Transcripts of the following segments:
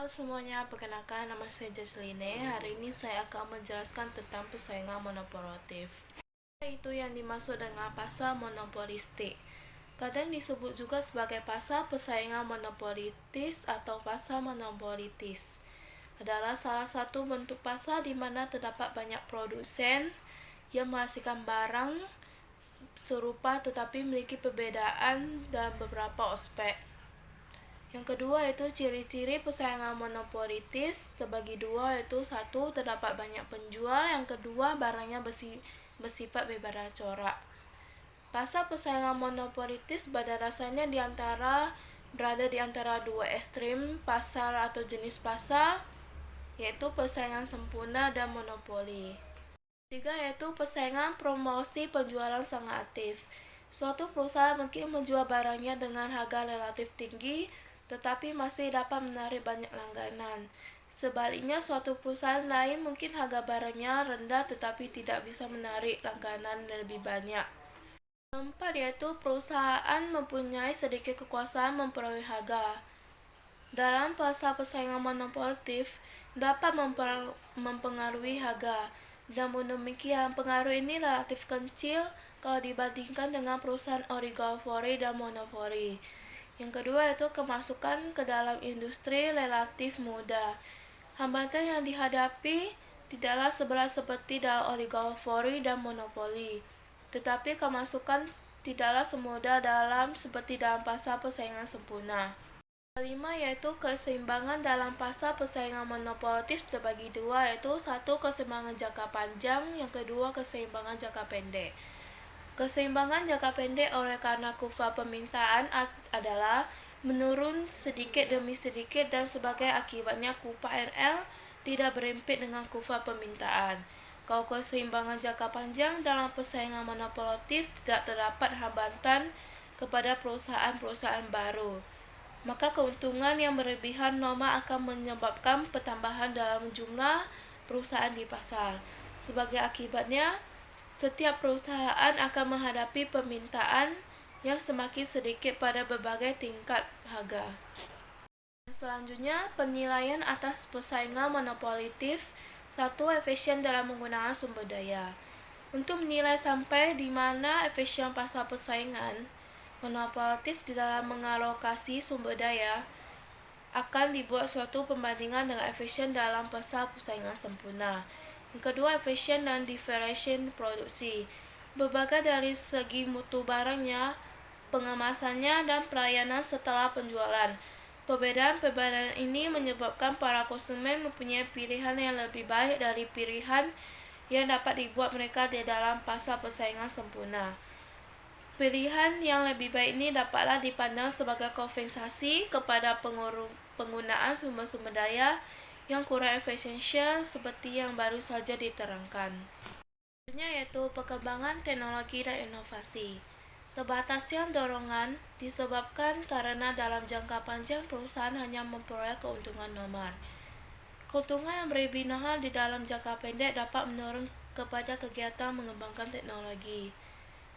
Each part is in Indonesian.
Halo semuanya, perkenalkan nama saya Jasline. Hari ini saya akan menjelaskan tentang persaingan monopolistik. Itu yang dimaksud dengan pasar monopolistik. Kadang disebut juga sebagai pasar persaingan monopolitis atau pasar monopolitis. Adalah salah satu bentuk pasar di mana terdapat banyak produsen yang menghasilkan barang serupa tetapi memiliki perbedaan dalam beberapa aspek. Yang kedua yaitu ciri-ciri persaingan monopolitis terbagi dua, yaitu satu, terdapat banyak penjual, yang kedua barangnya bersifat bebas corak. Pasar persaingan monopolitis pada dasarnya berada di antara dua ekstrim pasar atau jenis pasar, yaitu persaingan sempurna dan monopoli. Tiga yaitu persaingan promosi penjualan sangat aktif. Suatu perusahaan mungkin menjual barangnya dengan harga relatif tinggi, tetapi masih dapat menarik banyak langganan. Sebaliknya, suatu perusahaan lain mungkin harga barangnya rendah tetapi tidak bisa menarik langganan lebih banyak. Keempat yaitu perusahaan mempunyai sedikit kekuasaan memperoleh harga. Dalam pasar persaingan monopolitis dapat mempengaruhi harga, namun demikian pengaruh ini relatif kecil kalau dibandingkan dengan perusahaan oligopoli dan monopoli. Yang kedua yaitu kemasukan ke dalam industri relatif mudah. Hambatan yang dihadapi tidaklah seberat seperti dalam oligopoli dan monopoli, tetapi kemasukan tidaklah semudah seperti dalam pasar persaingan sempurna. Kelima yaitu keseimbangan dalam pasar persaingan monopolitis terbagi dua, yaitu satu, keseimbangan jangka panjang, yang kedua keseimbangan jangka pendek. Keseimbangan jangka pendek oleh karena kurva permintaan adalah menurun sedikit demi sedikit dan sebagai akibatnya kurva RL tidak berempit dengan kurva permintaan. Kalau keseimbangan jangka panjang dalam persaingan monopolitis tidak terdapat hambatan kepada perusahaan-perusahaan baru, maka keuntungan yang berlebihan normal akan menyebabkan pertambahan dalam jumlah perusahaan di pasar. Sebagai akibatnya, setiap perusahaan akan menghadapi permintaan yang semakin sedikit pada berbagai tingkat harga. Selanjutnya, penilaian atas persaingan monopolitis. Satu, efisien dalam menggunakan sumber daya. Untuk menilai sampai di mana efisien pasar persaingan monopolitis di dalam mengalokasi sumber daya, akan dibuat suatu pembandingan dengan efisien dalam pasar persaingan sempurna. Yang kedua, efisien dan differentiation produksi. Berbagai dari segi mutu barangnya, pengemasannya, dan pelayanan setelah penjualan. Perbedaan ini menyebabkan para konsumen mempunyai pilihan yang lebih baik dari pilihan yang dapat dibuat mereka di dalam pasar persaingan sempurna. Pilihan yang lebih baik ini dapatlah dipandang sebagai kompensasi kepada penggunaan sumber-sumber daya yang kurang efisien seperti yang baru saja diterangkan. Selanjutnya yaitu perkembangan teknologi dan inovasi. Terbatasnya dorongan disebabkan karena dalam jangka panjang perusahaan hanya memperoleh keuntungan normal. Keuntungan yang berlebihan di dalam jangka pendek dapat mendorong kepada kegiatan mengembangkan teknologi.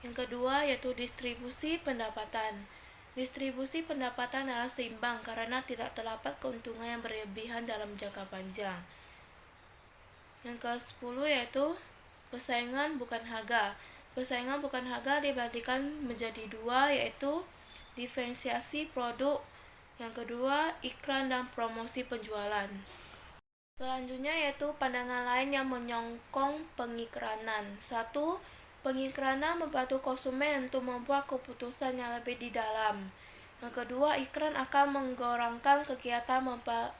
Yang kedua yaitu distribusi pendapatan. Distribusi pendapatan adalah seimbang karena tidak terdapat keuntungan yang berlebihan dalam jangka panjang. Yang ke-10 yaitu persaingan bukan harga. Persaingan bukan harga dibandingkan menjadi dua, yaitu diferensiasi produk. Yang kedua, iklan dan promosi penjualan. Selanjutnya yaitu pandangan lain yang menyokong pengikranan. Satu, pengikranan membantu konsumen untuk membuat keputusan yang lebih di dalam. Yang kedua, iklan akan menggorengkan kegiatan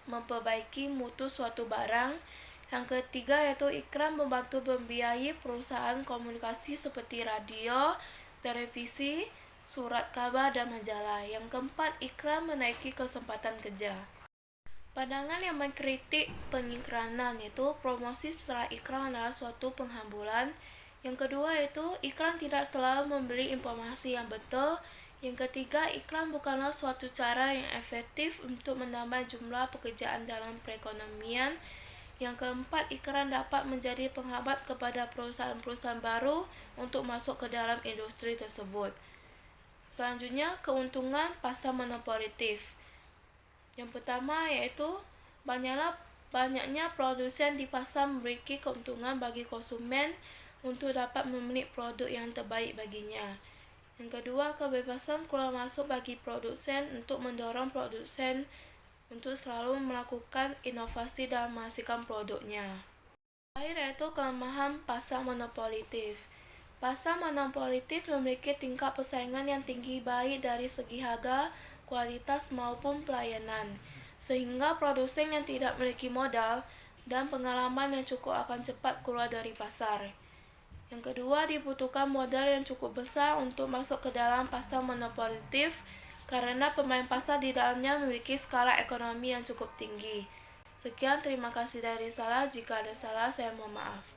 memperbaiki mutu suatu barang. Yang ketiga yaitu iklan membantu membiayai perusahaan komunikasi seperti radio, televisi, surat kabar, dan majalah. Yang keempat, iklan menaiki kesempatan kerja. Pandangan yang mengkritik pengikranan yaitu promosi setelah iklan adalah suatu penghamburan. Yang kedua yaitu iklan tidak selalu memberi informasi yang betul. Yang ketiga, iklan bukanlah suatu cara yang efektif untuk menambah jumlah pekerjaan dalam perekonomian. Yang keempat, iklan dapat menjadi penghambat kepada perusahaan-perusahaan baru untuk masuk ke dalam industri tersebut. Selanjutnya, keuntungan pasar monopolitis. Yang pertama yaitu Banyaknya produsen di pasar memiliki keuntungan bagi konsumen untuk dapat memilih produk yang terbaik baginya. Yang kedua, kebebasan keluar masuk bagi produsen untuk mendorong produsen untuk selalu melakukan inovasi dan menghasilkan produknya. Terakhir yaitu kelemahan pasar monopolitif. Pasar monopolitif memiliki tingkat persaingan yang tinggi baik dari segi harga, kualitas maupun pelayanan, sehingga produsen yang tidak memiliki modal dan pengalaman yang cukup akan cepat keluar dari pasar. Yang kedua, dibutuhkan modal yang cukup besar untuk masuk ke dalam pasar monopolitif karena pemain pasar di dalamnya memiliki skala ekonomi yang cukup tinggi. Sekian, terima kasih dari saya. Jika ada salah, saya mohon maaf.